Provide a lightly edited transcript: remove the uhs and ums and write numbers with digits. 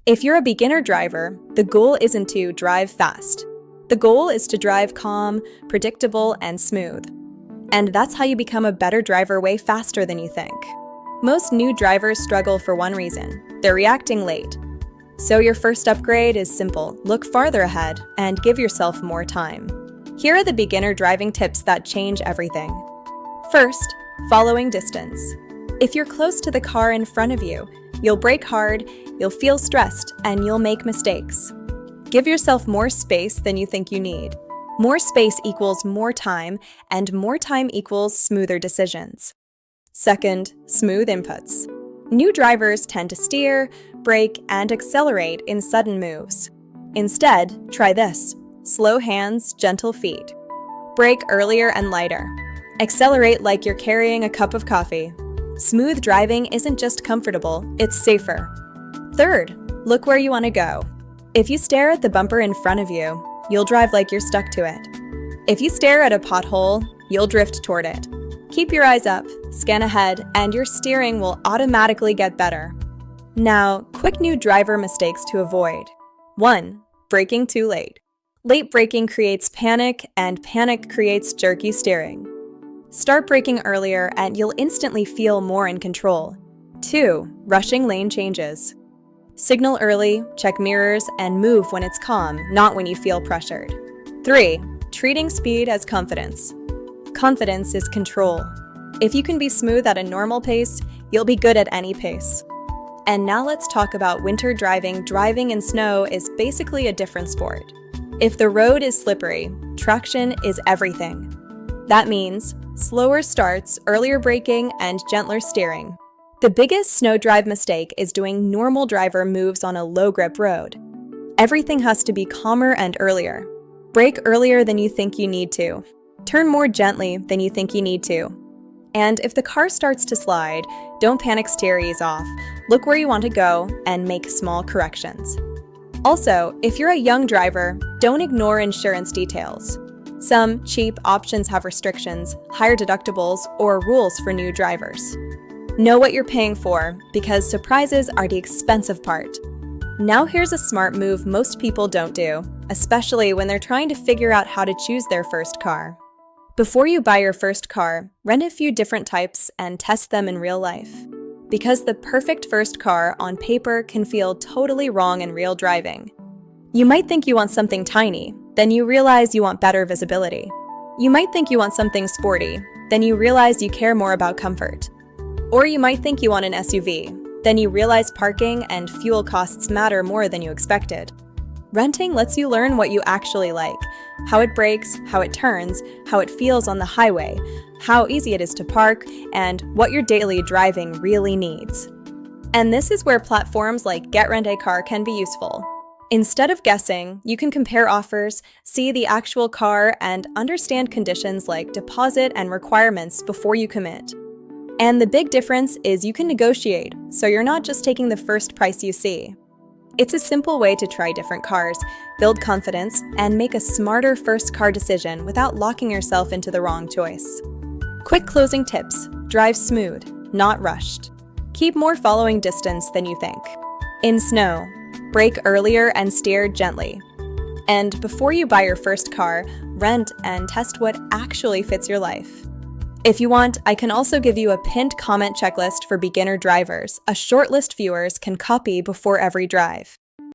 If you're a beginner driver, the goal isn't to drive fast. The goal is to drive calm, predictable, and smooth. And that's how you become a better driver way faster than you think. Most new drivers struggle for one reason: they're reacting late. So your first upgrade is simple: look farther ahead and give yourself more time. Here are the beginner driving tips that change everything. First, following distance. If you're close to the car in front of you, you'll brake hard, you'll feel stressed, and you'll make mistakes. Give yourself more space than you think you need. More space equals more time, and more time equals smoother decisions. Second, smooth inputs. New drivers tend to steer, brake, and accelerate in sudden moves. Instead, try this: slow hands, gentle feet. Brake earlier and lighter. Accelerate like you're carrying a cup of coffee. Smooth driving isn't just comfortable, it's safer. Third, look where you want to go. If you stare at the bumper in front of you, you'll drive like you're stuck to it. If you stare at a pothole, you'll drift toward it. Keep your eyes up, scan ahead, and your steering will automatically get better. Now, quick new driver mistakes to avoid. 1. Braking too late. Late braking creates panic, and panic creates jerky steering. Start braking earlier and you'll instantly feel more in control. 2. Rushing lane changes. Signal early, check mirrors, and move when it's calm, not when you feel pressured. 3. Treating speed as confidence. Confidence is control. If you can be smooth at a normal pace, you'll be good at any pace. And now let's talk about winter driving. Driving in snow is basically a different sport. If the road is slippery, traction is everything. That means slower starts, earlier braking, and gentler steering. The biggest snow drive mistake is doing normal driver moves on a low-grip road. Everything has to be calmer and earlier. Brake earlier than you think you need to. Turn more gently than you think you need to. And if the car starts to slide, don't panic, steer, ease off. Look where you want to go and make small corrections. Also, if you're a young driver, don't ignore insurance details. Some cheap options have restrictions, higher deductibles, or rules for new drivers. Know what you're paying for, because surprises are the expensive part. Now here's a smart move most people don't do, especially when they're trying to figure out how to choose their first car. Before you buy your first car, rent a few different types and test them in real life. Because the perfect first car on paper can feel totally wrong in real driving. You might think you want something tiny, then you realize you want better visibility. You might think you want something sporty, then you realize you care more about comfort. Or you might think you want an SUV, then you realize parking and fuel costs matter more than you expected. Renting lets you learn what you actually like, how it brakes, how it turns, how it feels on the highway, how easy it is to park, and what your daily driving really needs. And this is where platforms like GetRentacar can be useful. Instead of guessing, you can compare offers, see the actual car, and understand conditions like deposit and requirements before you commit. And the big difference is you can negotiate, so you're not just taking the first price you see. It's a simple way to try different cars, build confidence, and make a smarter first car decision without locking yourself into the wrong choice. Quick closing tips: drive smooth, not rushed. Keep more following distance than you think. In snow, brake earlier and steer gently. And before you buy your first car, rent and test what actually fits your life. If you want, I can also give you a pinned comment checklist for beginner drivers, a short list viewers can copy before every drive.